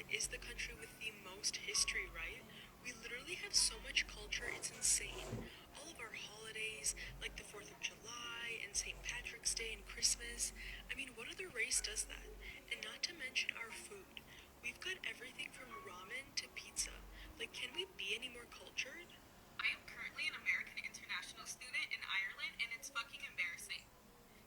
is the country with the most history, right? We literally have so much culture, it's insane. All of our holidays, like the 4th of July and St. Patrick's Day and Christmas. I mean, what other race does that? And not to mention our food. We've got everything from ramen to pizza. Like, can we be any more cultured? I am currently an American international student in Ireland, and it's fucking embarrassing.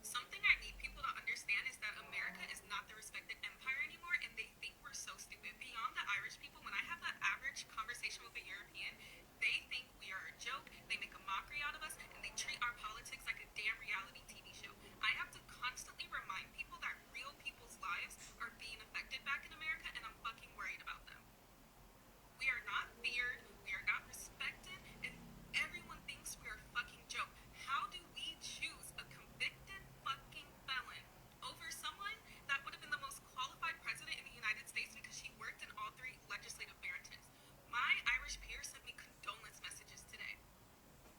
Something I need people to understand is that America is not the respected empire anymore, and they think we're so stupid. Beyond the Irish people, when I have an average conversation with a European, they think we are a joke, they make a mockery out of us, and they treat our politics like a damn reality TV show. I have to constantly remind people that real people's lives are being affected back in America, and I'm fucking worried about them. We are not feared, we are not respected, and everyone thinks we're a fucking joke. How do we choose a convicted fucking felon over someone that would have been the most qualified president in the United States because she worked in all three legislative branches? My Irish peers sent me condolence messages today.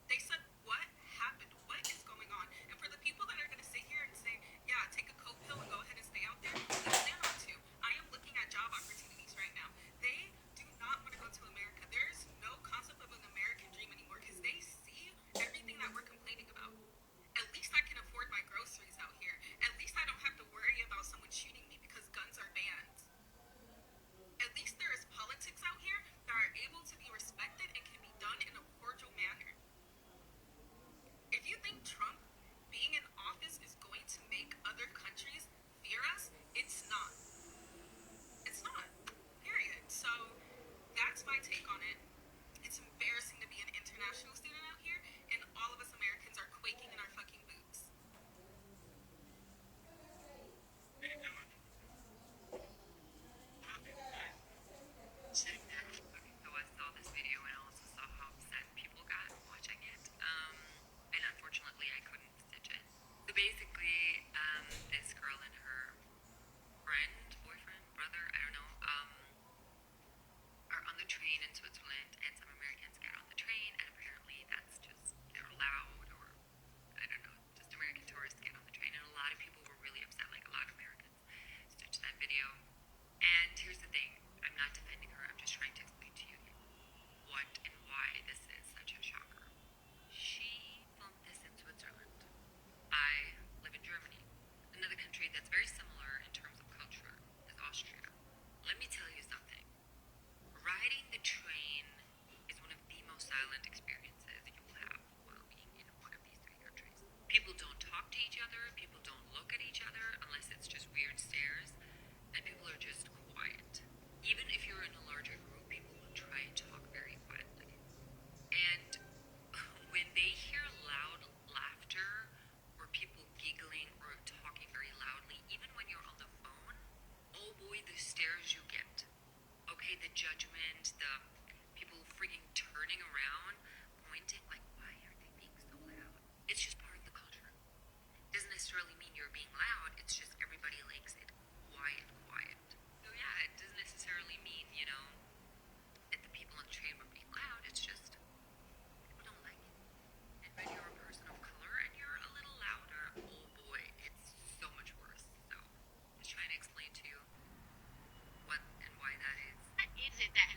They said, what happened? What is going on? And for the people that are going to sit here and say, yeah, take a coke pill and go ahead and stay out there, I plan on to. I am looking at job opportunities right now. They do not want to go to America. There is no concept of an American dream anymore because they see everything that we're complaining about. At least I can afford my groceries out here. At least I don't have to worry about someone shooting me because guns are banned. At least there is politics out here that are able to be respected and can be done in a cordial manner. If you think Trump being in office is going to make other countries fear us, it's not. It's not. Period. So that's my take on it. It's embarrassing to be an international student out here, and all of us Americans are quaking in our fucking boots. So I saw this video and I also saw how upset people got watching it. And unfortunately, I couldn't stitch it. So basically, this girl and her friend, boyfriend, brother, I don't know, are on the train in Switzerland, and some Americans get on the train, and apparently that's just, they're loud, or I don't know, just American tourists get on the train, and a lot of people were really upset, like a lot of Americans stitched that video. And here's the thing, I'm not defending her, I'm just trying to explain to you what and why this is such a shocker. She filmed this in Switzerland. I live in Germany. Another country that's very similar in terms of culture is Austria. Let me tell you something. Riding the train is one of the most silent experiences you'll have while being in one of these three countries. People don't talk to each other, people don't look at each other unless it's just weird stares, and people are just quiet. Even if you're in a larger group, people will try and talk very quietly. And when they hear loud laughter or people giggling or talking very loudly, even when you're on the phone, oh boy, the stares you get. Okay, the judgment, the people freaking turning around, pointing, like, why are they being so loud? It's just part of the culture. It doesn't necessarily mean you're being loud, it's just everybody likes it quiet, quiet. So yeah, it doesn't necessarily mean, that the people on the train were being loud, it's just people don't like it. And when you're a person of color and you're a little louder, oh boy, it's so much worse. So just trying to explain to you what and why that is. What is it that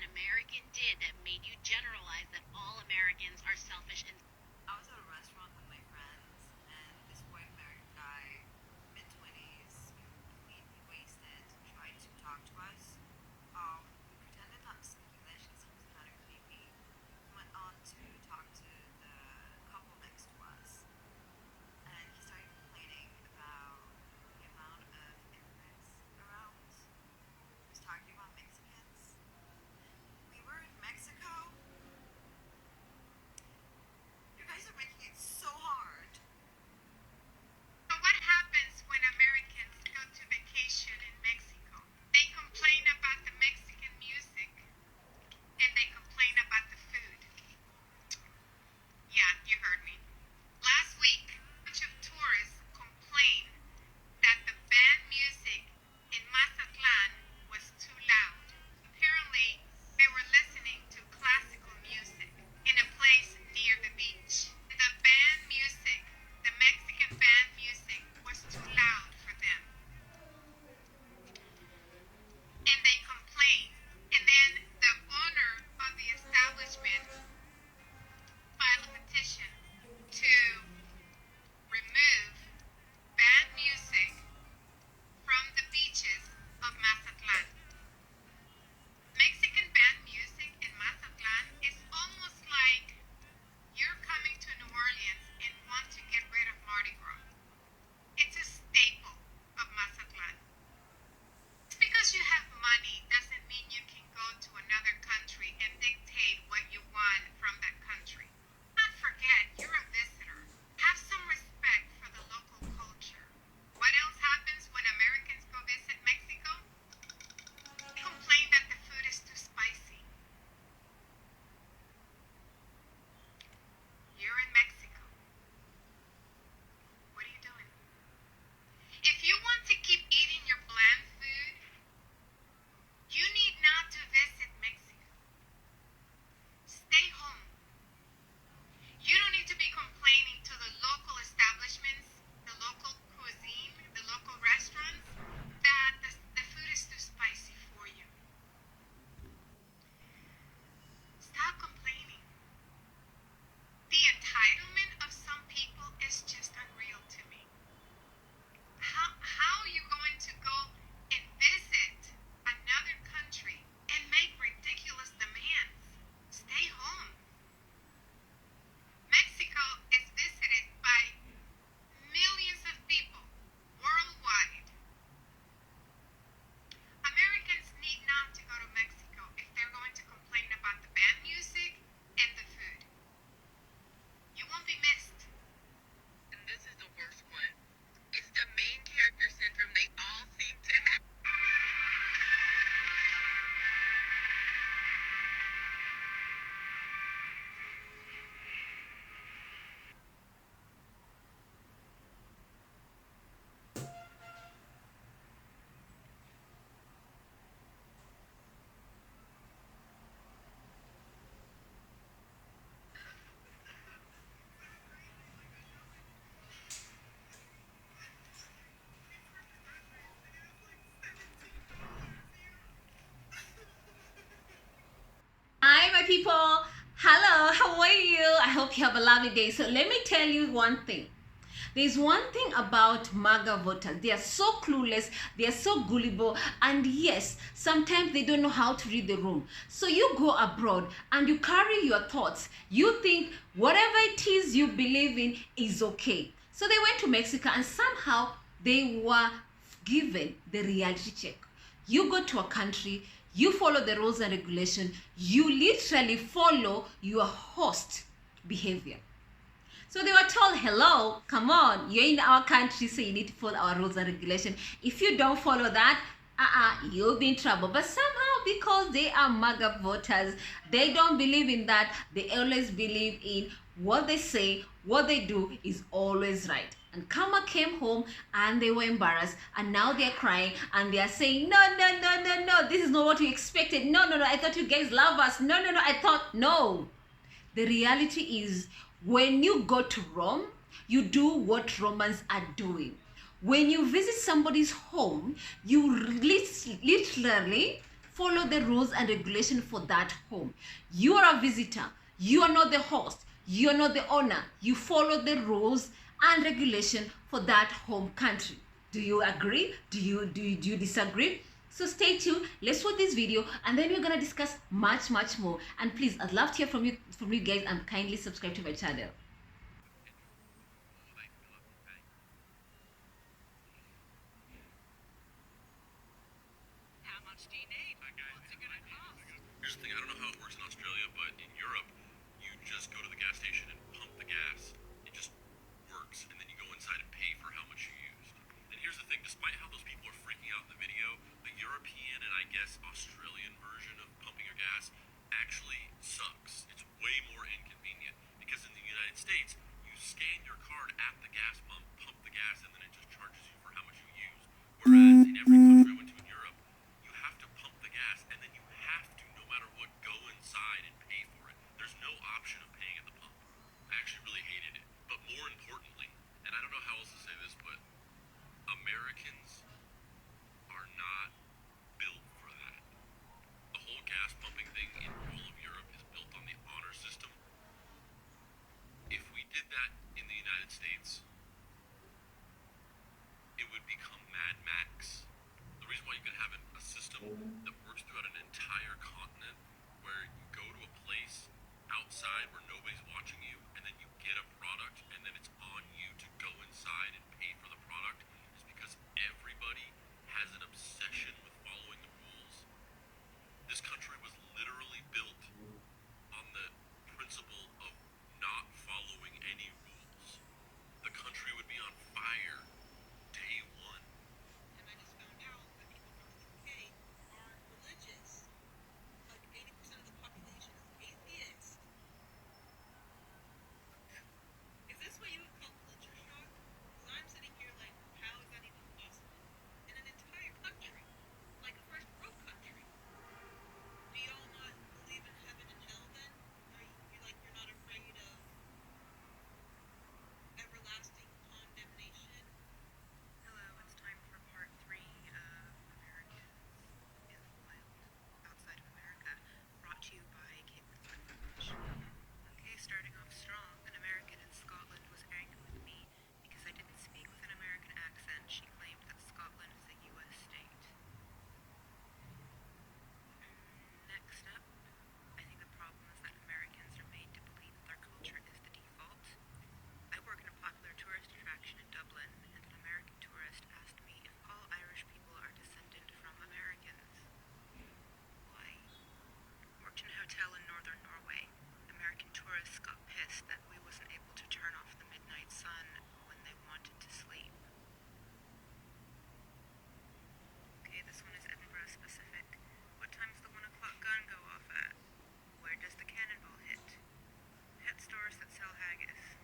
people. Hello, how are you? I hope you have a lovely day. So let me tell you one thing. There's one thing about Maga voters. They are so clueless, they are so gullible, and yes, sometimes they don't know how to read the room. So you go abroad and you carry your thoughts. You think whatever it is you believe in is okay. So they went to Mexico and somehow they were given the reality check. You go to a country, you follow the rules and regulation, you literally follow your host behavior. So they were told, hello, come on, you're in our country, so you need to follow our rules and regulation. If you don't follow that, you'll be in trouble. But somehow, because they are MAGA voters, they don't believe in that. They always believe in what they say, what they do is always right. And Kama came home and they were embarrassed, and now they're crying and they are saying, no, no, no, no, no, this is not what we expected. No, no, no, I thought you guys love us. No, no, no, I thought, no. The reality is, when you go to Rome, you do what Romans are doing. When you visit somebody's home, you literally follow the rules and regulation for that home. You are a visitor. You are not the host. You are not the owner. You follow the rules and regulation for that home country. Do you agree? Do you disagree? So stay tuned. Let's watch this video and then we're gonna discuss much more. And please, I'd love to hear from you guys, and kindly subscribe to my channel. How much do you need? What's it gonna cost? Here's the thing, I don't know how it works in Australia, but in Europe, you just go to the gas station and pump the gas. It just works, and then you go inside and pay for how much you used. And here's the thing, despite how those people are freaking out in the video, the European and I guess Australian version of pumping your gas actually sucks. It's way more inconvenient, because in the United States, you scan your card at the gas pump, pump the gas, and then it just charges you for how much you use. Whereas in every country I went to in Europe, you have to pump the gas, and then you have to, no matter what, go inside and pay for it. There's no option of paying at the pump. I actually really hated it. But more importantly, and I don't know how else to say this, but Americans are not built for that. The whole gas pumping thing in all of Europe is built on the honor system. If we did that in the United States, it would become Mad Max. The reason why you can have a system that works throughout an entire continent, where you go to a place outside where nobody's watching you, and then you get a product, and then it's on you to go inside and pay for the product, is because everybody has an obsession with following the rules. This country was literally built on the principle of not following any rules. The country would be on fire day one. And I just found out that people from the UK aren't religious. Like 80% of the population is atheist. Is this what you would call culture shock? Because I'm sitting here like, how is that even possible? In an entire country, like a first world country. Do y'all not believe in heaven and hell then? Are you like, you're not afraid of everlasting condemnation? Hello, it's time for part 3 of Americans in the Wild Outside of America, brought to you by Kate Fish. Okay, starting off strong, an American in Scotland was angry with me because I didn't speak with an American accent. She claimed that Scotland is a U.S. state. Next up, I think the problem is that Americans are made to believe that their culture is the default. I work in a popular tourist attraction in Dublin, and an American tourist asked me if all Irish people are descended from Americans. Why? Worked in a hotel in northern Norway. American tourists got pissed that we wasn't able to turn off the midnight sun when they wanted to sleep. Okay, this one is Edinburgh specific. What time's the 1 o'clock gun go off at? Where does the cannonball hit? Pet stores that sell haggis.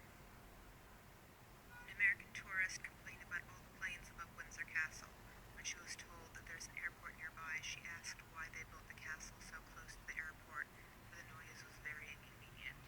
An American tourist complained about all the planes above Windsor Castle. When she was told that there's an airport nearby, she asked why they built the castle so close to the airport, for the noise was very inconvenient.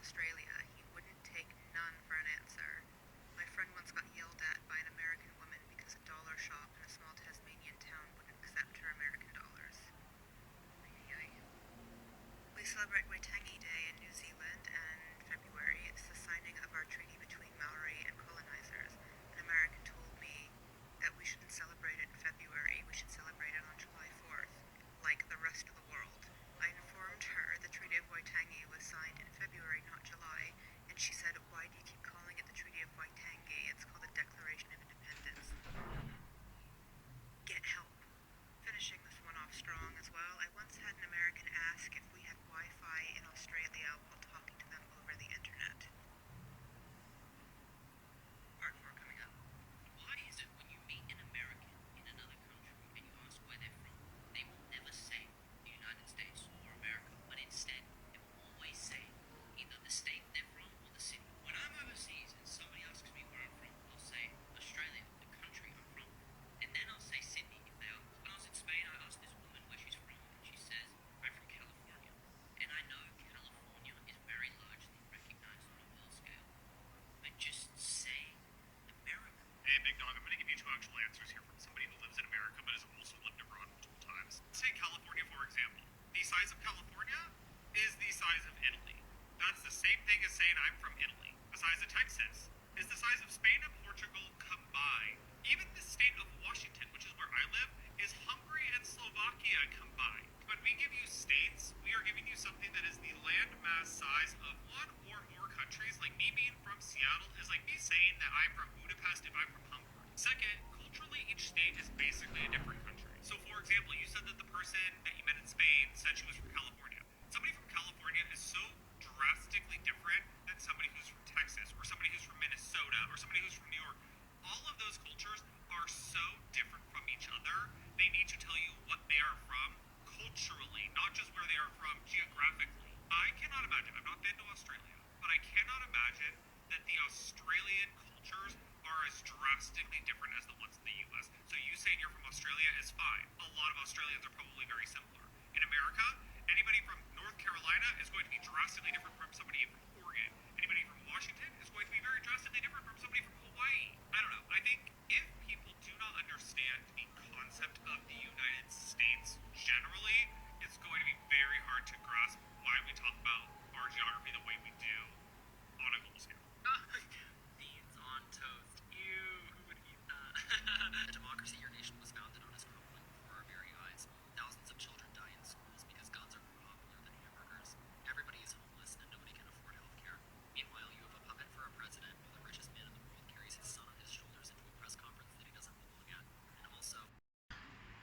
Australia, he wouldn't take none for an answer. My friend once got yelled at by an American woman because a dollar shop in a small Tasmanian town wouldn't accept her American dollars. We celebrate Waitangi Day in New Zealand, and February it's the signing of our treaty between Maori and colonizers. An American told me that we shouldn't celebrate it in February, we should celebrate it on July 4th, like the rest of the world. I informed her the Treaty of Waitangi was signed in February, not July, and she said, "Why do you keep calling it the Treaty of Waitangi? It's called the Declaration of Independence." Get help. Finishing this one off strong as well, I once had an American ask if we had Wi-Fi in Australia while talking to them over the internet. Part 4 coming up. Why is it when you meet an American in another country and you ask where they're from, they will never say the United States or America, but instead they will always say either the state they're from or the city. When I'm overseas and somebody asks me where I'm from, I'll say Australia, the country I'm from, and then I'll say Sydney if they ask. When I was in Spain, I asked this woman where she's from, and she says, "I'm from California." And I know California is very largely recognized on a world scale. But just say America. Hey, Big Dog, I'm going to give you two actual answers here from somebody who lives in America but has also lived abroad multiple times. Take California, for example. The size of California is the size of Italy. That's the same thing as saying I'm from Italy. The size of Texas is the size of Spain and Portugal combined. Even the state of Washington, which is where I live, is Hungary and Slovakia combined. When we give you states, we are giving you something that is the landmass size of one or more countries. Like me being from Seattle is like me saying that I'm from Budapest if I'm from Hungary. Second, culturally, each state is basically a different country. So, for example, you said that the person that you met in Spain said she was from California. Somebody from California is so drastically different than somebody who's from Texas, or somebody who's from Minnesota, or somebody who's from New York. All of those cultures are so different from each other. They need to tell you what they are from culturally, not just where they are from geographically. I cannot imagine, I've not been to Australia, but I cannot imagine that the Australian cultures are as drastically different as the ones in the US. So you saying you're from Australia is fine. A lot of Australians are probably very similar. In America, anybody from North Carolina is going to be drastically different from somebody from Oregon. Anybody from Washington is going to be very drastically different from somebody from Hawaii. I don't know. I think if people do not understand the concept of the United States generally, it's going to be very hard to grasp why we talk about our geography the way we do on a global scale. Beans on toast. Ew, who would eat that? A democracy your nation was founded on is crumbling before our very eyes. Thousands of children die in schools because guns are more popular than hamburgers. Everybody is homeless and nobody can afford health care. Meanwhile, you have a puppet for a president while the richest man in the world carries his son on his shoulders into a press conference that he doesn't belong at. And also,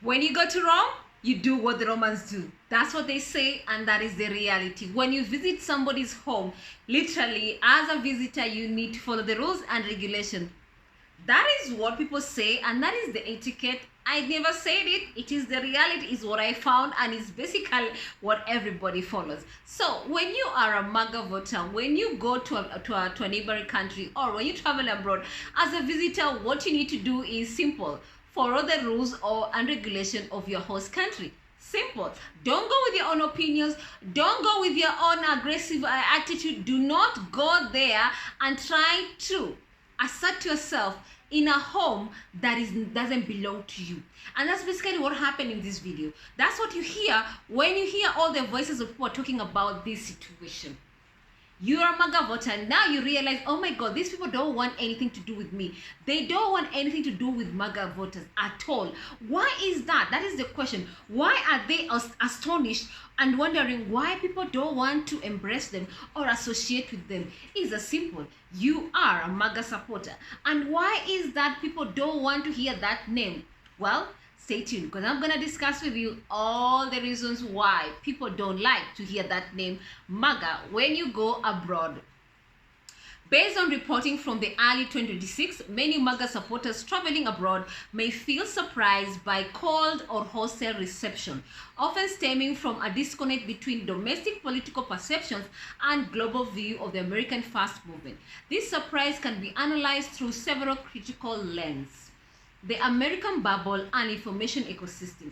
When you go to Rome, you do what the Romans do. That's what they say, and that is the reality. When you visit somebody's home, literally, as a visitor, you need to follow the rules and regulations. That is what people say, and that is the etiquette. I never said it. It is the reality, is what I found, and it's basically what everybody follows. So when you are a Maga voter, when you go to a neighboring country, or when you travel abroad as a visitor, what you need to do is simple: follow the rules and regulation of your host country. Simple. Don't go with your own opinions. Don't go with your own aggressive attitude. Do not go there and try to assert yourself in a home that doesn't belong to you. And that's basically what happened in this video. That's what you hear when you hear all the voices of people talking about this situation. You're a Maga voter, and now you realize, oh my God, these people don't want anything to do with me. They don't want anything to do with Maga voters at all. Why is that? That is the question. Why are they astonished and wondering why people don't want to embrace them or associate with them? It's a simple. You are a Maga supporter. And why is that people don't want to hear that name? Well, stay tuned, because I'm going to discuss with you all the reasons why people don't like to hear that name, Maga, when you go abroad. Based on reporting from the early 2026, many Maga supporters traveling abroad may feel surprised by cold or hostile reception, often stemming from a disconnect between domestic political perceptions and global view of the American First Movement. This surprise can be analyzed through several critical lenses: the American bubble and information ecosystem.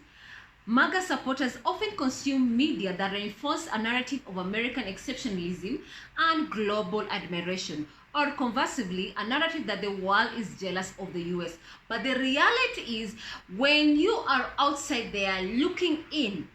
MAGA supporters often consume media that reinforce a narrative of American exceptionalism and global admiration, or conversely, a narrative that the world is jealous of the US. But the reality is, when you are outside there looking in,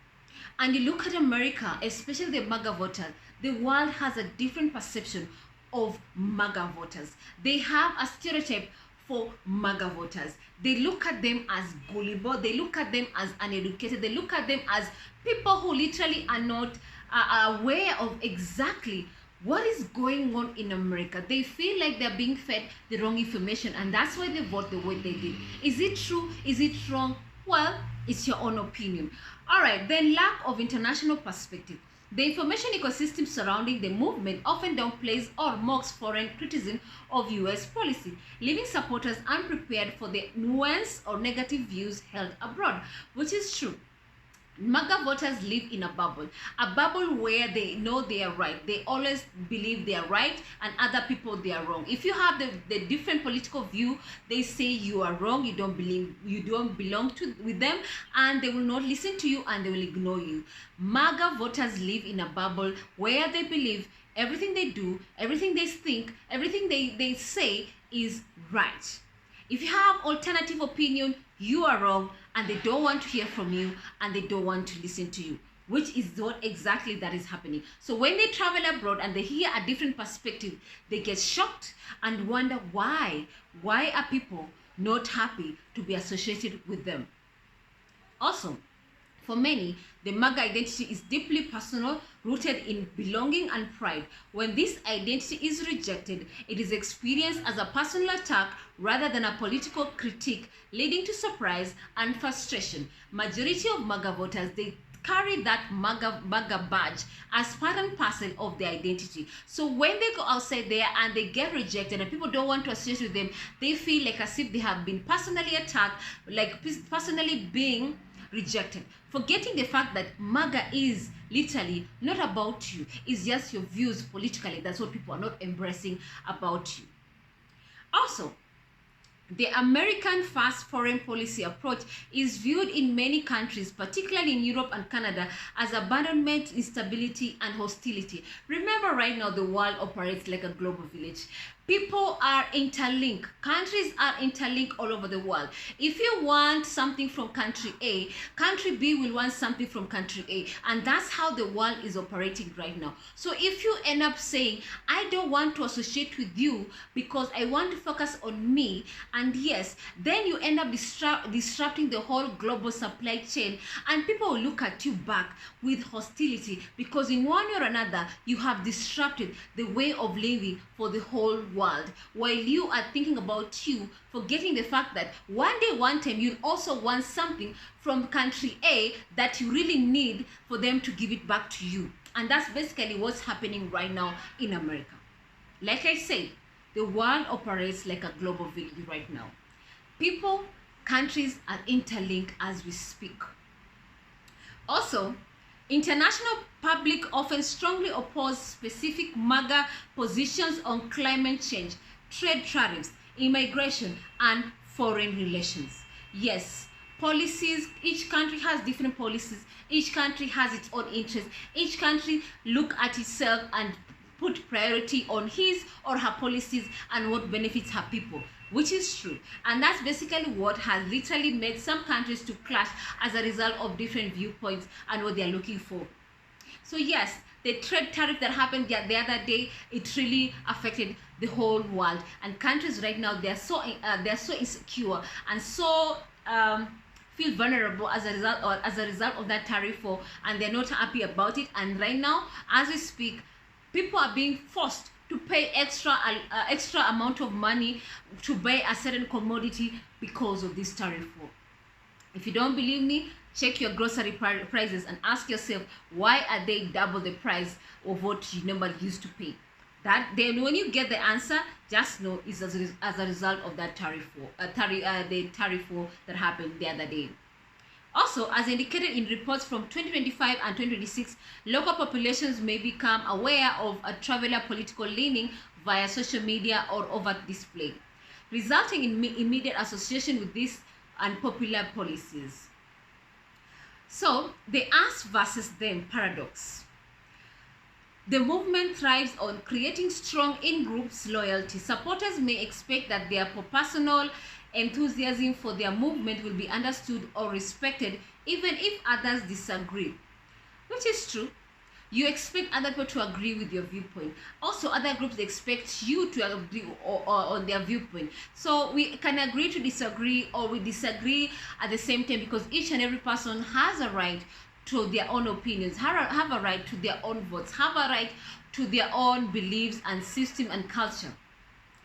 and you look at America, especially the MAGA voters, the world has a different perception of MAGA voters. They have a stereotype for MAGA voters. They look at them as gullible, they look at them as uneducated, they look at them as people who literally are not aware of exactly what is going on in America. They feel like they're being fed the wrong information, and that's why they vote the way they did. Is it true? Is it wrong? Well, it's your own opinion. All right, then lack of international perspective. The information ecosystem surrounding the movement often downplays or mocks foreign criticism of US policy, leaving supporters unprepared for the nuance or negative views held abroad, which is true. MAGA voters live in a bubble where they know they are right. They always believe they are right, and other people they are wrong. If you have the different political view, they say you are wrong, you don't belong to with them, and they will not listen to you and they will ignore you. MAGA voters live in a bubble where they believe everything they do, everything they think, everything they say is right. If you have alternative opinion, you are wrong, and they don't want to hear from you, and they don't want to listen to you, which is what exactly that is happening. So when they travel abroad and they hear a different perspective, they get shocked and wonder why are people not happy to be associated with them. Also, for many, the MAGA identity is deeply personal, rooted in belonging and pride. When this identity is rejected, it is experienced as a personal attack rather than a political critique, leading to surprise and frustration. Majority of MAGA voters, they carry that MAGA badge as part and parcel of their identity. So when they go outside there and they get rejected and people don't want to associate with them, they feel like as if they have been personally attacked, like personally being rejected, forgetting the fact that MAGA is literally not about you. It's just your views politically. That's what people are not embracing about you. Also, the American first foreign policy approach is viewed in many countries, particularly in Europe and Canada, as abandonment, instability, and hostility. Remember, right now the world operates like a global village. People are interlinked. Countries are interlinked all over the world. If you want something from country A, country B will want something from country A. And that's how the world is operating right now. So if you end up saying, I don't want to associate with you because I want to focus on me, and yes, then you end up disrupting the whole global supply chain, and people will look at you back with hostility because in one way or another, you have disrupted the way of living for the whole world, while you are thinking about you, forgetting the fact that one day, one time, you also want something from country A that you really need for them to give it back to you. And that's basically what's happening right now in America. Like I said, the world operates like a global village right now. People, countries are interlinked as we speak. Also, international public often strongly oppose specific MAGA positions on climate change, trade tariffs, immigration, and foreign relations. Yes, policies, each country has different policies, each country has its own interests, each country look at itself and put priority on his or her policies and what benefits her people, which is true. And that's basically what has literally made some countries to clash as a result of different viewpoints and what they're looking for. So yes, the trade tariff that happened the other day, it really affected the whole world. And countries right now, they're so insecure and so feel vulnerable as a result of that tariff war, and they're not happy about it. And right now, as we speak, people are being forced to pay extra amount of money to buy a certain commodity because of this tariff war. If you don't believe me, check your grocery prices and ask yourself, why are they double the price of what you normally used to pay? That then, when you get the answer, just know it's as a result of that tariff war, the tariff war that happened the other day. Also, as indicated in reports from 2025 and 2026, local populations may become aware of a traveler political leaning via social media or overt display, resulting in immediate association with these unpopular policies. So the us versus them paradox. The movement thrives on creating strong in-groups loyalty. Supporters may expect that their personal enthusiasm for their movement will be understood or respected even if others disagree, which is true. You expect other people to agree with your viewpoint. Also, other groups expect you to agree on their viewpoint. So we can agree to disagree, or we disagree at the same time, because each and every person has a right to their own opinions, have a right to their own votes, have a right to their own beliefs and system and culture.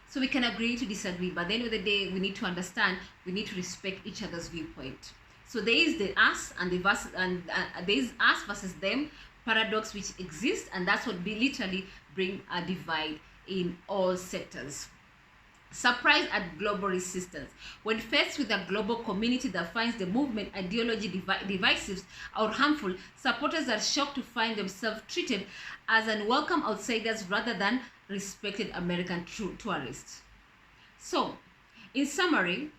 So we can agree to disagree, but at the end of the day, we need to understand, we need to respect each other's viewpoint. So there is the us and the versus, and there is us versus them paradox which exists, and that's what literally bring a divide in all sectors. Surprise at global resistance. When faced with a global community that finds the movement ideology divisive or harmful, supporters are shocked to find themselves treated as unwelcome outsiders rather than respected American tourists. So, in summary,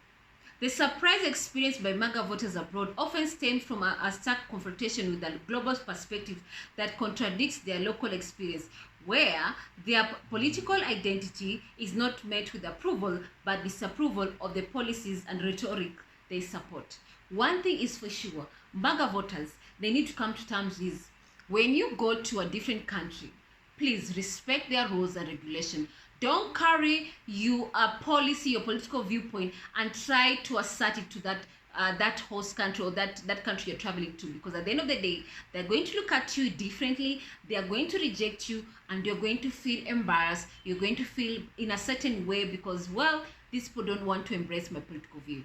the surprise experience by Maga voters abroad often stems from a stark confrontation with a global perspective that contradicts their local experience, where their political identity is not met with approval but disapproval of the policies and rhetoric they support. One thing is for sure, Maga voters, they need to come to terms with, when you go to a different country, please respect their rules and regulation. Don't carry your policy, your political viewpoint, and try to assert it to that host country or that country you're traveling to, because at the end of the day, they're going to look at you differently, they are going to reject you, and you're going to feel embarrassed, you're going to feel in a certain way because, well, these people don't want to embrace my political view.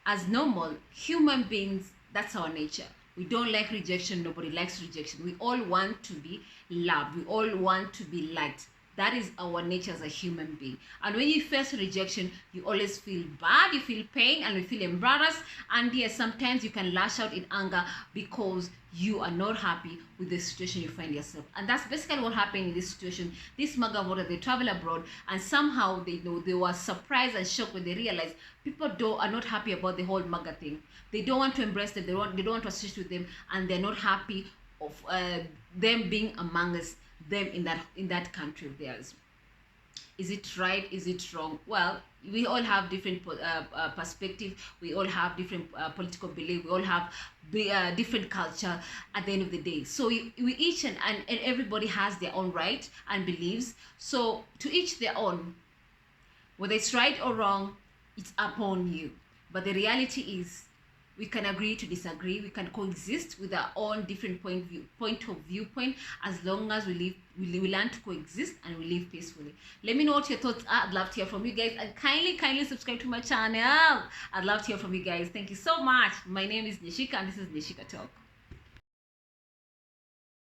As normal human beings, that's our nature. We don't like rejection. Nobody likes rejection. We all want to be loved. We all want to be liked. That is our nature as a human being. And when you face rejection, you always feel bad, you feel pain, and you feel embarrassed. And yes, sometimes you can lash out in anger because you are not happy with the situation you find yourself. And that's basically what happened in this situation. This Maga voter, they travel abroad, and somehow they were surprised and shocked when they realized people are not happy about the whole Maga thing. They don't want to embrace them, they don't want to associate with them, and they're not happy of them being among us, them in that country of theirs. Is it right? Is it wrong? Well, we all have different perspective. We all have different political belief. We all have different culture at the end of the day. So we each and everybody has their own right and beliefs. So to each their own. Whether it's right or wrong, it's upon you. But the reality is, we can agree to disagree. We can coexist with our own different point of viewpoint, as long as we learn to coexist and we live peacefully. Let me know what your thoughts are. I'd love to hear from you guys, and kindly subscribe to my channel. I'd love to hear from you guys. Thank you so much. My name is Nishika, and this is Nishika Talk.